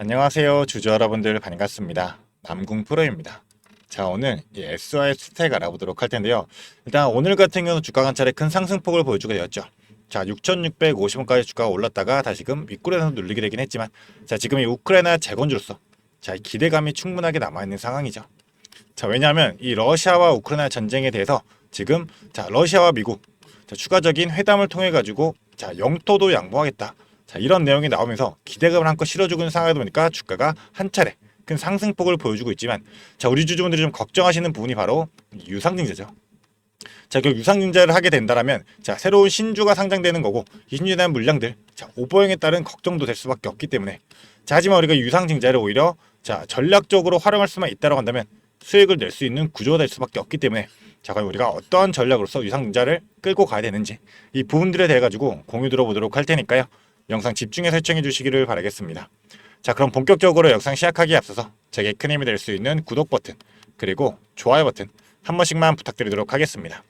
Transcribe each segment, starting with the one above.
안녕하세요, 주주 여러분들 반갑습니다. 남궁 프로입니다. 자, 오늘 이 SY 스택 알아보도록 할 텐데요. 일단 오늘 같은 경우는 주가 관찰에 큰 상승폭을 보여주게 되었죠. 자, 6,650원까지 주가가 올랐다가 다시금 윗골에서 눌리게 되긴 했지만, 자, 지금 이 우크라이나 재건주로서 자, 기대감이 충분하게 남아있는 상황이죠. 자, 왜냐하면 이 러시아와 우크라이나 전쟁에 대해서 지금 자, 러시아와 미국 자, 추가적인 회담을 통해 가지고 자, 영토도 양보하겠다. 자, 이런 내용이 나오면서 기대감을 한껏 실어주고 있는 상황이다 보니까 주가가 한 차례 큰 상승폭을 보여주고 있지만, 자, 우리 주주분들이 좀 걱정하시는 부분이 바로 유상증자죠. 자, 결국 유상증자를 하게 된다라면 자, 새로운 신주가 상장되는 거고, 이 신주에 대한 물량들 자, 오버행에 따른 걱정도 될 수밖에 없기 때문에, 자, 하지만 우리가 유상증자를 오히려 자, 전략적으로 활용할 수만 있다고 한다면 수익을 낼 수 있는 구조가 될 수밖에 없기 때문에, 자, 과연 우리가 어떠한 전략으로서 유상증자를 끌고 가야 되는지 이 부분들에 대해 가지고 공유 들어보도록 할 테니까요. 영상 집중해서 시청해 주시기를 바라겠습니다. 자, 그럼 본격적으로 영상 시작하기에 앞서서 제게 큰 힘이 될 수 있는 구독 버튼 그리고 좋아요 버튼 한 번씩만 부탁드리도록 하겠습니다.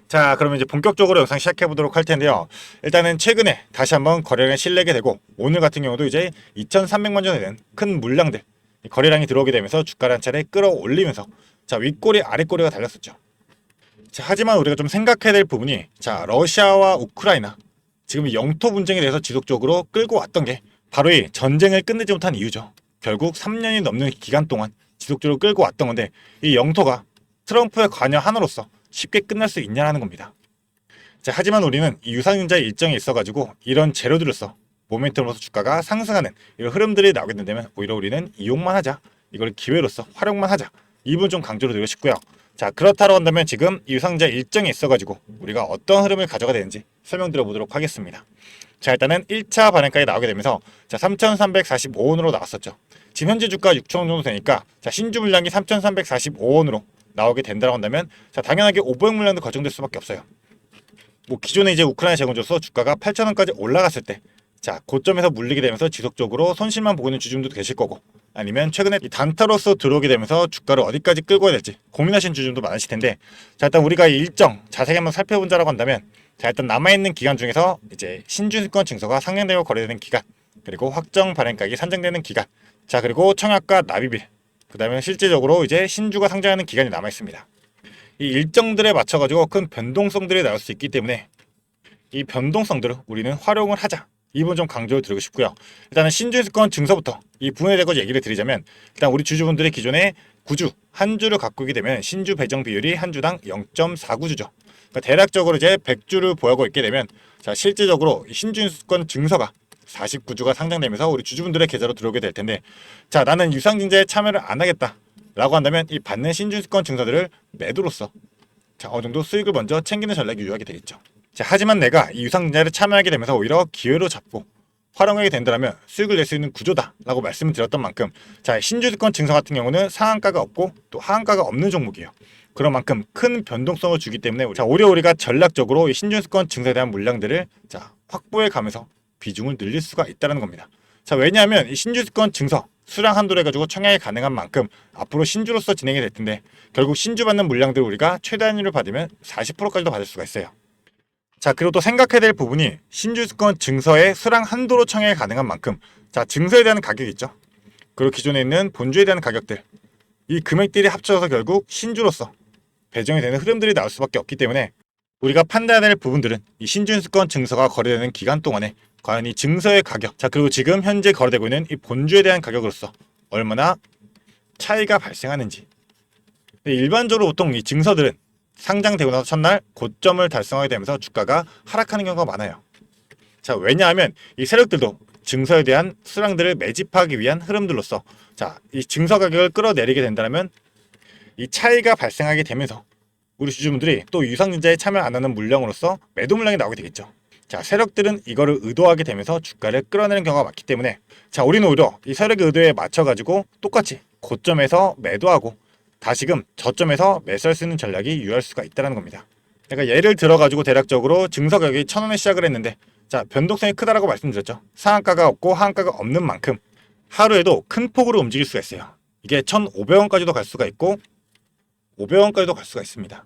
자, 그러면 이제 본격적으로 영상 시작해 보도록 할 텐데요. 일단은 최근에 다시 한번 거래량이 실내게 되고, 오늘 같은 경우도 이제 2,300만 전 되는 큰 물량들 거래량이 들어오게 되면서 주가를 한 차례 끌어올리면서 자, 윗꼬리 아랫꼬리가 달렸었죠. 자, 하지만 우리가 좀 생각해야 될 부분이, 자, 러시아와 우크라이나 지금 이 영토 분쟁에 대해서 지속적으로 끌고 왔던 게 바로 이 전쟁을 끝내지 못한 이유죠. 결국 3년이 넘는 기간 동안 지속적으로 끌고 왔던 건데, 이 영토가 트럼프의 관여 하나로서 쉽게 끝날 수 있냐는 겁니다. 자, 하지만 우리는 이 유상증자의 일정이 있어가지고 이런 재료들로서 모멘텀으로서 주가가 상승하는 이런 흐름들이 나오게 된다면 오히려 우리는 이용만 하자, 이걸 기회로서 활용만 하자, 이 부분 좀 강조를 드리고 싶고요. 자, 그렇다고 한다면 지금 이 유상증자 일정이 있어가지고 우리가 어떤 흐름을 가져가야 되는지 설명드려 보도록 하겠습니다. 자, 일단은 1차 반응까지 나오게 되면서 자, 3,345원으로 나왔었죠. 지금 현재 주가 6,000원 정도 되니까, 자, 신주 물량이 3,345원으로 나오게 된다고 한다면, 자, 당연하게 오버행 물량도 걱정될 수밖에 없어요. 뭐 기존에 이제 우크라이나 재건줘서 주가가 8,000원까지 올라갔을 때, 자, 고점에서 물리게 되면서 지속적으로 손실만 보고 있는 주주분도 계실 거고, 아니면 최근에 이 단타로서 들어오게 되면서 주가를 어디까지 끌고 가야 될지 고민하시는 주주분도 많으실 텐데, 자, 일단 우리가 이 일정 자세히 한번 살펴본 자라고 한다면, 자, 일단 남아있는 기간 중에서 이제 신주증권 증서가 상장되고 거래되는 기간, 그리고 확정 발행가액이 산정되는 기간, 자, 그리고 청약과 납입일, 그 다음에 실제적으로 이제 신주가 상장하는 기간이 남아 있습니다. 이 일정들에 맞춰가지고 큰 변동성들이 나올 수 있기 때문에 이 변동성들을 우리는 활용을 하자, 이 부분 좀 강조를 드리고 싶고요. 일단은 신주증권 증서부터 이 부분에 대해서 얘기를 드리자면, 일단 우리 주주분들이 기존에 구주 한 주를 갖고 있게 되면 신주 배정 비율이 한 주당 0.49주죠. 그러니까 대략적으로 이제 100주를 보유하고 있게 되면, 자, 실제적으로 신주증권 증서가 49주가 상장되면서 우리 주주분들의 계좌로 들어오게 될 텐데, 자, 나는 유상증자에 참여를 안 하겠다 라고 한다면 이 받는 신주증권 증서들을 매도로서 자, 어느 정도 수익을 먼저 챙기는 전략이 유효하게 되겠죠. 자, 하지만 내가 이 유상증자를 참여하게 되면서 오히려 기회로 잡고 활용하게 된다면 수익을 낼 수 있는 구조다 라고 말씀을 드렸던 만큼, 자, 신주증권 증서 같은 경우는 상한가가 없고 또 하한가가 없는 종목이에요. 그런 만큼 큰 변동성을 주기 때문에, 자, 오히려 우리가 전략적으로 이 신주증권 증서에 대한 물량들을 자, 확보해 가면서 비중을 늘릴 수가 있다는 겁니다. 자, 왜냐하면 이 신주증권 증서 수량 한도로 해가지고 청약이 가능한 만큼 앞으로 신주로서 진행이 될 텐데, 결국 신주 받는 물량들을 우리가 최대 단위로 받으면 40%까지도 받을 수가 있어요. 자, 그리고 또 생각해야 될 부분이 신주증권 증서의 수량 한도로 청약이 가능한 만큼, 자, 증서에 대한 가격이 있죠. 그리고 기존에 있는 본주에 대한 가격들, 이 금액들이 합쳐져서 결국 신주로서 배정이 되는 흐름들이 나올 수밖에 없기 때문에, 우리가 판단해야 될 부분들은 이 신주증권 증서가 거래되는 기간 동안에 과연 이 증서의 가격, 자, 그리고 지금 현재 거래되고 있는 이 본주에 대한 가격으로서 얼마나 차이가 발생하는지. 일반적으로 보통 이 증서들은 상장되고 나서 첫날 고점을 달성하게 되면서 주가가 하락하는 경우가 많아요. 자, 왜냐하면 이 세력들도 증서에 대한 수량들을 매집하기 위한 흐름들로서, 자, 이 증서 가격을 끌어내리게 된다면 이 차이가 발생하게 되면서 우리 주주분들이 또 유상증자에 참여 안 하는 물량으로서 매도 물량이 나오게 되겠죠. 자, 세력들은 이거를 의도하게 되면서 주가를 끌어내는 경우가 많기 때문에, 자, 우리는 오히려 이 세력의 의도에 맞춰가지고 똑같이 고점에서 매도하고 다시금 저점에서 매수할 수 있는 전략이 유효할 수가 있다는 겁니다. 그러니까 예를 들어가지고 대략적으로 증서 가격이 1,000원에 시작을 했는데, 자, 변동성이 크다라고 말씀드렸죠. 상한가가 없고 하한가가 없는 만큼 하루에도 큰 폭으로 움직일 수가 있어요. 이게 1,500원까지도 갈 수가 있고 500원까지도 갈 수가 있습니다.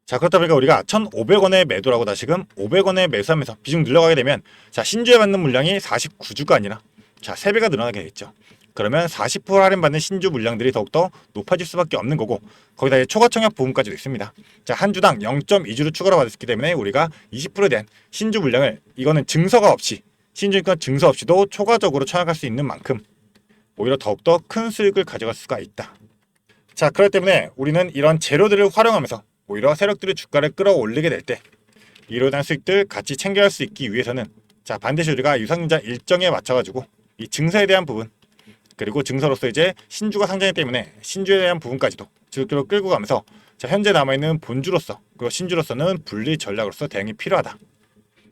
자, 그렇다 보니까 우리가 1,500원에 매도라고 다시금 500원에 매수하면서 비중 늘려가게 되면, 자, 신주에 받는 물량이 49주가 아니라 자, 3배가 늘어나게 되겠죠. 그러면 40% 할인받는 신주 물량들이 더욱더 높아질 수밖에 없는 거고, 거기다 이제 초과 청약 부분까지도 있습니다. 자, 한 주당 0.2주를 추가로 받았기 때문에 우리가 20%에 대한 신주 물량을, 이거는 증서가 없이, 신주니까 증서 없이도 초과적으로 청약할 수 있는 만큼 오히려 더욱더 큰 수익을 가져갈 수가 있다. 자, 그렇기 때문에 우리는 이런 재료들을 활용하면서 오히려 세력들이 주가를 끌어올리게 될 때 이로 대한 수익들 같이 챙겨갈 수 있기 위해서는, 자, 반드시 우리가 유상증자 일정에 맞춰가지고 이 증서에 대한 부분, 그리고 증서로서 이제 신주가 상장이기 때문에 신주에 대한 부분까지도 지속적으로 끌고 가면서, 자, 현재 남아있는 본주로서 그리고 신주로서는 분리 전략으로서 대응이 필요하다.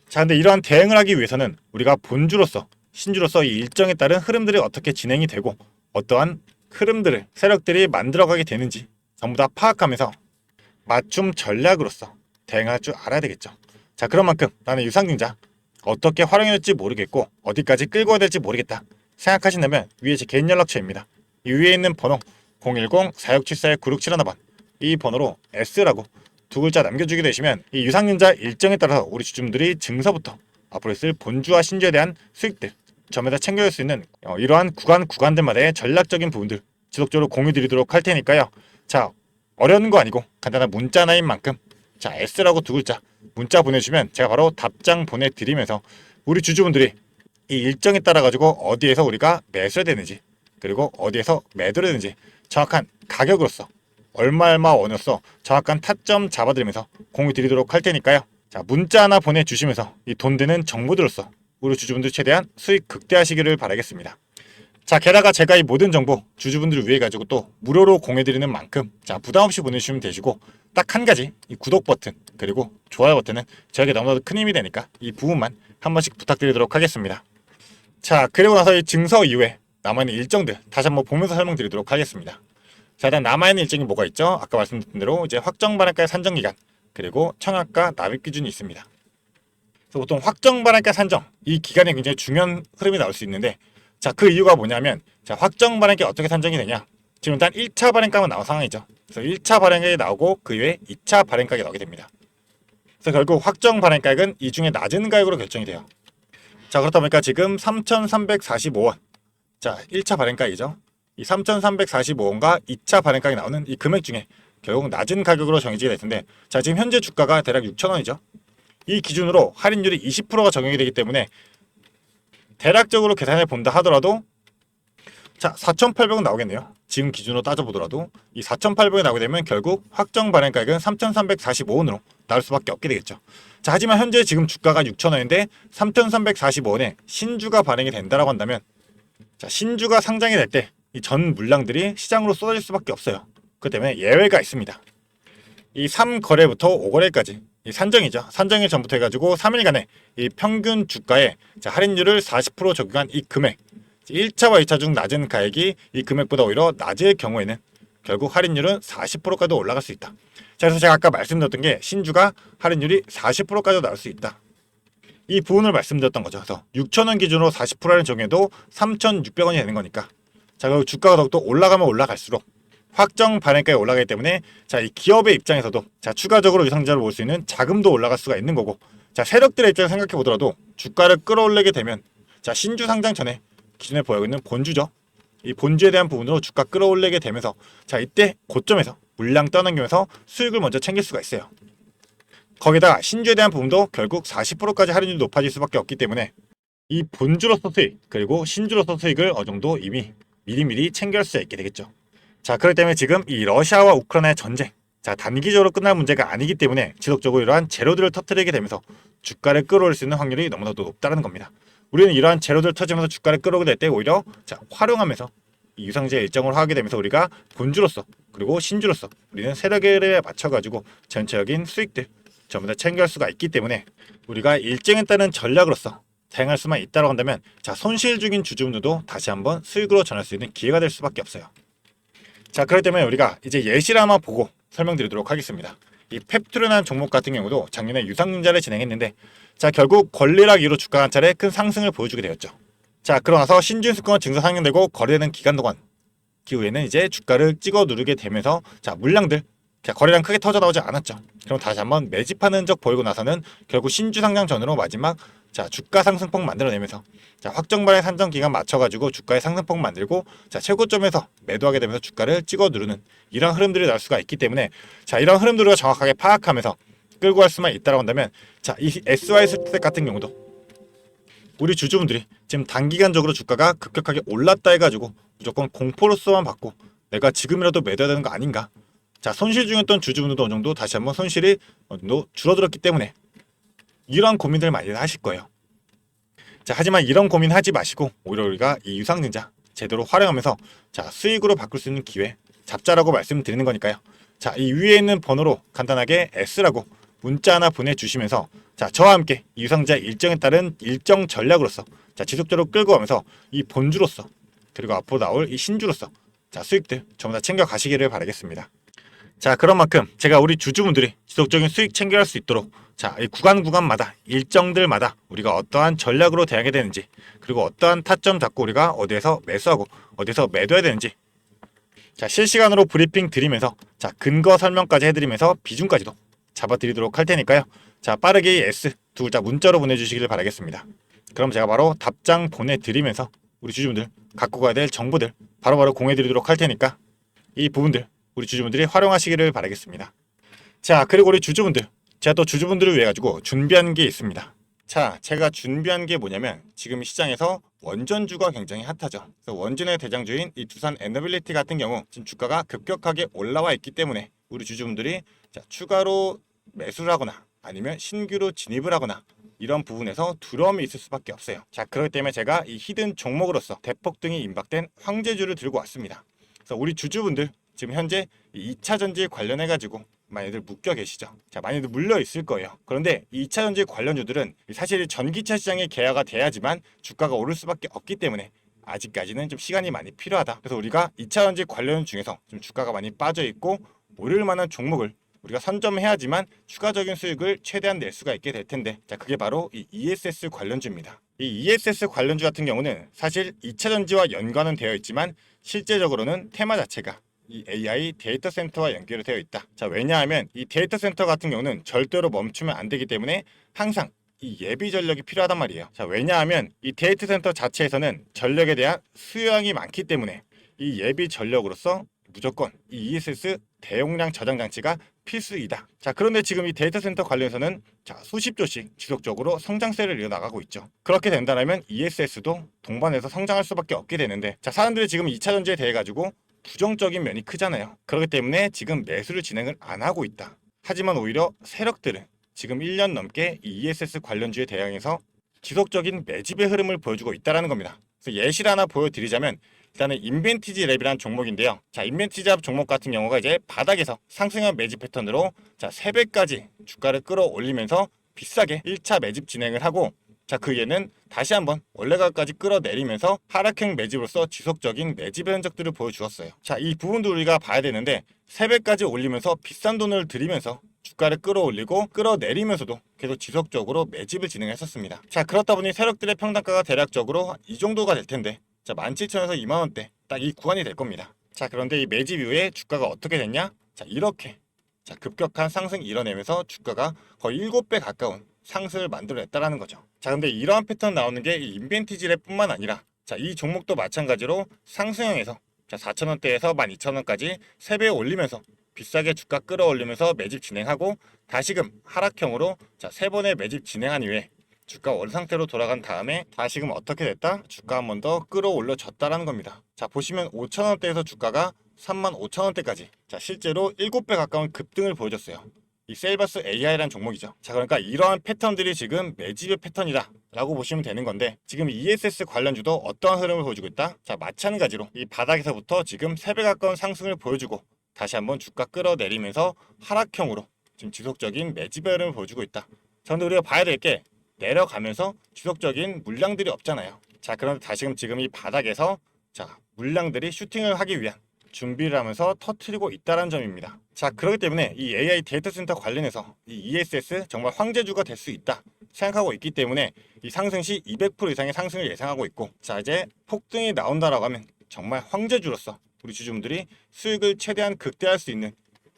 자, 근데 이러한 대응을 하기 위해서는 우리가 본주로서 신주로서 이 일정에 따른 흐름들이 어떻게 진행이 되고 어떠한 흐름들을 세력들이 만들어가게 되는지 전부 다 파악하면서 맞춤 전략으로서 대응할 줄 알아야 되겠죠. 자, 그런 만큼 나는 유상증자 어떻게 활용해야 될지 모르겠고 어디까지 끌고 가야 될지 모르겠다 생각하신다면 위에 제 개인 연락처입니다. 이 위에 있는 번호 010-4674-9671번, 이 번호로 S라고 두 글자 남겨주게 되시면 이 유상증자 일정에 따라서 우리 주주분들이 증서부터 앞으로 있을 본주와 신주에 대한 수익들 전부 다 챙겨줄 수 있는 이러한 구간들마다의 전략적인 부분들 지속적으로 공유 드리도록 할 테니까요. 자, 어려운 거 아니고 간단한 문자 하나인 만큼, 자, S라고 두 글자 문자 보내주시면 제가 바로 답장 보내드리면서 우리 주주분들이 이 일정에 따라 가지고 어디에서 우리가 매수해야 되는지, 그리고 어디에서 매도해야 되는지 정확한 가격으로서 얼마 원으로서 정확한 타점 잡아드리면서 공유 드리도록 할 테니까요. 자, 문자 하나 보내주시면서 이 돈 되는 정보들로서 우리 주주분들 최대한 수익 극대화하시기를 바라겠습니다. 자, 게다가 제가 이 모든 정보 주주분들을 위해 가지고 또 무료로 공유드리는 만큼, 자, 부담없이 보내주시면 되시고, 딱 한 가지 이 구독 버튼 그리고 좋아요 버튼은 저에게 너무나도 큰 힘이 되니까 이 부분만 한 번씩 부탁드리도록 하겠습니다. 자, 그리고 나서 이 증서 이후에 남아있는 일정들 다시 한번 보면서 설명드리도록 하겠습니다. 자, 일단 남아있는 일정이 뭐가 있죠? 아까 말씀드린 대로 이제 확정 발행가의 산정 기간, 그리고 청약가 납입 기준이 있습니다. 그래서 보통 확정 발행가 산정 이 기간에 굉장히 중요한 흐름이 나올 수 있는데, 자, 그 이유가 뭐냐면, 자, 확정 발행가 어떻게 산정이 되냐? 지금 일단 1차 발행가만 나온 상황이죠. 그래서 1차 발행가액이 나오고 그 이후에 2차 발행가액이 나오게 됩니다. 그래서 결국 확정 발행가액은 이 중에 낮은 가격으로 결정이 돼요. 자, 그렇다 보니까 지금 3,345원, 자, 1차 발행가액이죠. 이 3,345원과 2차 발행가액이 나오는 이 금액 중에 결국 낮은 가격으로 정해지게 될 텐데, 자, 지금 현재 주가가 대략 6,000원이죠. 이 기준으로 할인율이 20%가 적용이 되기 때문에 대략적으로 계산해 본다 하더라도, 자, 4,800원 나오겠네요. 지금 기준으로 따져보더라도 이 4,800원이 나오게 되면 결국 확정 발행가액은 3,345원으로 나올 수밖에 없게 되겠죠. 자, 하지만 현재 지금 주가가 6,000원인데 3,345원에 신주가 발행이 된다라고 한다면, 자, 신주가 상장이 될 때 이 전 물량들이 시장으로 쏟아질 수밖에 없어요. 그 때문에 예외가 있습니다. 이 3거래부터 5거래까지 이 산정이죠. 산정일 전부터 해가지고 3일간의 이 평균 주가에, 자, 할인율을 40% 적용한 이 금액, 1차와 2차 중 낮은 가액이 이 금액보다 오히려 낮을 경우에는 결국 할인율은 40%까지 올라갈 수 있다. 자, 그래서 제가 아까 말씀드렸던 게 신주가 할인율이 40%까지 나올 수 있다. 이 부분을 말씀드렸던 거죠. 그래서 6,000원 기준으로 40% 할인 적용해도 3,600원이 되는 거니까, 자, 그리고 주가가 더욱더 올라가면 올라갈수록 확정 발행가에 올라가기 때문에, 자, 이 기업의 입장에서도, 자, 추가적으로 유상증자를 볼 수 있는 자금도 올라갈 수가 있는 거고, 자, 세력들의 입장에서 생각해 보더라도 주가를 끌어올리게 되면, 자, 신주 상장 전에 기존에 보유하고 있는 본주죠. 이 본주에 대한 부분으로 주가 끌어올리게 되면서, 자, 이때 고점에서 물량 떠넘기면서 수익을 먼저 챙길 수가 있어요. 거기다가 신주에 대한 부분도 결국 40%까지 할인율이 높아질 수밖에 없기 때문에 이 본주로서 수익 그리고 신주로서 수익을 어느 정도 이미 미리미리 챙길 수 있게 되겠죠. 자, 그렇기 때문에 지금 이 러시아와 우크라이나의 전쟁, 자, 단기적으로 끝날 문제가 아니기 때문에 지속적으로 이러한 재료들을 터뜨리게 되면서 주가를 끌어올릴 수 있는 확률이 너무나도 높다는 겁니다. 우리는 이러한 재료들을 터지면서 주가를 끌어오게 될 때 오히려, 자, 활용하면서 이 유상증자 일정을 하게 되면서 우리가 본주로서 그리고 신주로서 우리는 세력에 맞춰가지고 전체적인 수익들 전부 다 챙길 수가 있기 때문에 우리가 일정에 따른 전략으로서 대응할 수만 있다고 한다면, 자, 손실 중인 주주분들도 다시 한번 수익으로 전할 수 있는 기회가 될 수밖에 없어요. 자, 그렇기 때문에 우리가 이제 예시를 한번 보고 설명드리도록 하겠습니다. 이 펩투르라는 종목 같은 경우도 작년에 유상증자를 진행했는데, 자, 결국 권리락 이후로 주가 한 차례 큰 상승을 보여주게 되었죠. 자, 그러고 나서 신주인수권 증서 상향되고 거래되는 기간 동안 기후에는 이제 주가를 찍어 누르게 되면서, 자, 물량들, 자, 거래량 크게 터져 나오지 않았죠. 그럼 다시 한번 매집하는 흔적 보이고 나서는 결국 신주 상장 전으로 마지막, 자, 주가 상승폭 만들어내면서 자, 확정 발행 산정 기간 맞춰가지고 주가의 상승폭 만들고 자, 최고점에서 매도하게 되면서 주가를 찍어 누르는 이런 흐름들이 나올 수가 있기 때문에 자, 이런 흐름들을 정확하게 파악하면서 끌고 갈 수만 있다고 한다면 자, 이 SY 스택 같은 경우도 우리 주주분들이 지금 단기간적으로 주가가 급격하게 올랐다 해가지고 무조건 공포로서만 받고 내가 지금이라도 매도해야 되는 거 아닌가? 자, 손실 중이었던 주주분들도 어느 정도 다시 한번 손실이 어느 정도 줄어들었기 때문에 이러한 고민들 많이 하실 거예요. 자, 하지만 이런 고민하지 마시고 오히려 우리가 이 유상증자 제대로 활용하면서 자, 수익으로 바꿀 수 있는 기회 잡자라고 말씀드리는 거니까요. 자, 이 위에 있는 번호로 간단하게 S라고 문자 하나 보내주시면서 자, 저와 함께 이 유상증자 일정에 따른 일정 전략으로서 자, 지속적으로 끌고 가면서 이 본주로서 그리고 앞으로 나올 이 신주로서 자, 수익들 전부 다 챙겨 가시기를 바라겠습니다. 자, 그런 만큼 제가 우리 주주분들이 지속적인 수익 챙겨갈 수 있도록 자, 이 구간마다 일정들마다 우리가 어떠한 전략으로 대하게 되는지 그리고 어떠한 타점 잡고 우리가 어디에서 매수하고 어디에서 매도해야 되는지 자, 실시간으로 브리핑 드리면서 자, 근거 설명까지 해드리면서 비중까지도 잡아드리도록 할 테니까요. 자, 빠르게 이 S 두 글자 문자로 보내주시길 바라겠습니다. 그럼 제가 바로 답장 보내드리면서 우리 주주분들 갖고 가야 될 정보들 바로바로 공유해드리도록 할 테니까 이 부분들 우리 주주분들이 활용하시기를 바라겠습니다. 자, 그리고 우리 주주분들 제가 또 주주분들을 위해 가지고 준비한 게 있습니다. 자, 제가 준비한 게 뭐냐면 지금 시장에서 원전주가 굉장히 핫하죠. 그래서 원전의 대장주인 이 두산 에너빌리티 같은 경우 지금 주가가 급격하게 올라와 있기 때문에 우리 주주분들이 자, 추가로 매수를 하거나 아니면 신규로 진입을 하거나 이런 부분에서 두려움이 있을 수밖에 없어요. 자, 그렇기 때문에 제가 이 히든 종목으로서 대폭등이 임박된 황제주를 들고 왔습니다. 그래서 우리 주주분들 지금 현재 2차 전지에 관련해 가지고 많이들 묶여 계시죠. 자, 많이들 물려 있을 거예요. 그런데 이 2차 전지 관련주들은 사실 전기차 시장에 개화가 돼야지만 주가가 오를 수밖에 없기 때문에 아직까지는 좀 시간이 많이 필요하다. 그래서 우리가 2차 전지 관련 중에서 좀 주가가 많이 빠져 있고 오를 만한 종목을 우리가 선점해야지만 추가적인 수익을 최대한 낼 수가 있게 될 텐데 자, 그게 바로 이 ESS 관련주입니다. 이 ESS 관련주 같은 경우는 사실 2차 전지와 연관은 되어 있지만 실제적으로는 테마 자체가 이 AI 데이터 센터와 연결이 되어 있다. 자, 왜냐하면 이 데이터 센터 같은 경우는 절대로 멈추면 안 되기 때문에 항상 이 예비 전력이 필요하단 말이에요. 자, 왜냐하면 이 데이터 센터 자체에서는 전력에 대한 수요량이 많기 때문에 이 예비 전력으로서 무조건 이 ESS 대용량 저장 장치가 필수이다. 자, 그런데 지금 이 데이터 센터 관련해서는 자, 수십조씩 지속적으로 성장세를 이어나가고 있죠. 그렇게 된다면 ESS도 동반해서 성장할 수밖에 없게 되는데 자, 사람들이 지금 2차 전지에 대해 가지고 부정적인 면이 크잖아요. 그렇기 때문에 지금 매수를 진행을 안 하고 있다. 하지만 오히려 세력들은 지금 1년 넘게 이 ESS 관련주에 대항해서 지속적인 매집의 흐름을 보여주고 있다는 겁니다. 그래서 예시를 하나 보여드리자면 일단은 인벤티지 랩이라는 종목인데요. 자, 인벤티지 랩 종목 같은 경우가 이제 바닥에서 상승한 매집 패턴으로 자, 3배까지 주가를 끌어올리면서 비싸게 1차 매집 진행을 하고 자, 그 이후에는 다시 한번 원래 가까지 끌어내리면서 하락형 매집으로서 지속적인 매집의 흔적들을 보여주었어요. 자, 이 부분도 우리가 봐야 되는데 3배까지 올리면서 비싼 돈을 들이면서 주가를 끌어올리고 끌어내리면서도 계속 지속적으로 매집을 진행했었습니다. 자, 그렇다 보니 세력들의 평단가가 대략적으로 이 정도가 될 텐데 자, 17,000에서 2만원대 딱 이 구간이 될 겁니다. 자, 그런데 이 매집 이후에 주가가 어떻게 됐냐? 자, 이렇게 자, 급격한 상승 이뤄내면서 주가가 거의 7배 가까운 상승을 만들어냈다라는 거죠. 자, 근데 이러한 패턴 나오는 게 이 인벤티지랩뿐만 아니라 자, 이 종목도 마찬가지로 상승형에서 자, 4,000원대에서 12,000원까지 3배 올리면서 비싸게 주가 끌어올리면서 매집 진행하고 다시금 하락형으로 자, 3번의 매집 진행한 이후에 주가 원 상태로 돌아간 다음에 다시금 어떻게 됐다? 주가 한 번 더 끌어올려졌다라는 겁니다. 자, 보시면 5,000원대에서 주가가 35,000원대까지 자, 실제로 7배 가까운 급등을 보여줬어요. 이 셀바스 AI라는 종목이죠. 자, 그러니까 이러한 패턴들이 지금 매집의 패턴이다 라고 보시면 되는 건데 지금 ESS 관련주도 어떠한 흐름을 보여주고 있다? 자, 마찬가지로 이 바닥에서부터 지금 3배 가까운 상승을 보여주고 다시 한번 주가 끌어내리면서 하락형으로 지금 지속적인 매집의 흐름을 보여주고 있다. 자, 근데 우리가 봐야 될 게 내려가면서 지속적인 물량들이 없잖아요. 자, 그런데 다시금 지금 이 바닥에서 자, 물량들이 슈팅을 하기 위한 준비를 하면서 터트리고 있다는 점입니다. 자, 그렇기 때문에 이 AI 데이터 센터 관련해서 이 ESS 정말 황제주가 될 수 있다 생각하고 있기 때문에 이 상승 시 200% 이상의 상승을 예상하고 있고 자, 이제 폭등이 나온다라고 하면 정말 황제주로서 우리 주주분들이 수익을 최대한 극대화할 수 있는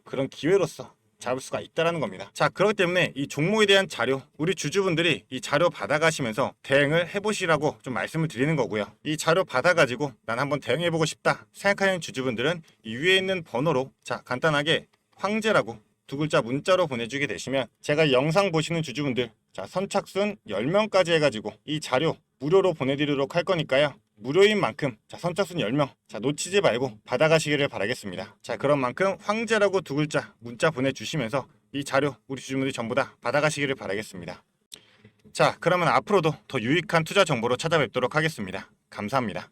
그런 기회로서 잡을 수가 있다라는 겁니다. 자, 그렇기 때문에 이 종목에 대한 자료, 우리 주주분들이 이 자료 받아가시면서 대응을 해보시라고 좀 말씀을 드리는 거고요. 이 자료 받아가지고 난 한번 대응해보고 싶다 생각하는 주주분들은 이 위에 있는 번호로 자, 간단하게 황제라고 두 글자 문자로 보내주게 되시면 제가 영상 보시는 주주분들 자, 선착순 10명까지 해가지고 이 자료 무료로 보내드리도록 할 거니까요. 무료인 만큼 자, 선착순 10명 자, 놓치지 말고 받아가시기를 바라겠습니다. 자, 그런 만큼 황제라고 두 글자 문자 보내주시면서 이 자료 우리 주주분들이 전부 다 받아가시기를 바라겠습니다. 자, 그러면 앞으로도 더 유익한 투자 정보로 찾아뵙도록 하겠습니다. 감사합니다.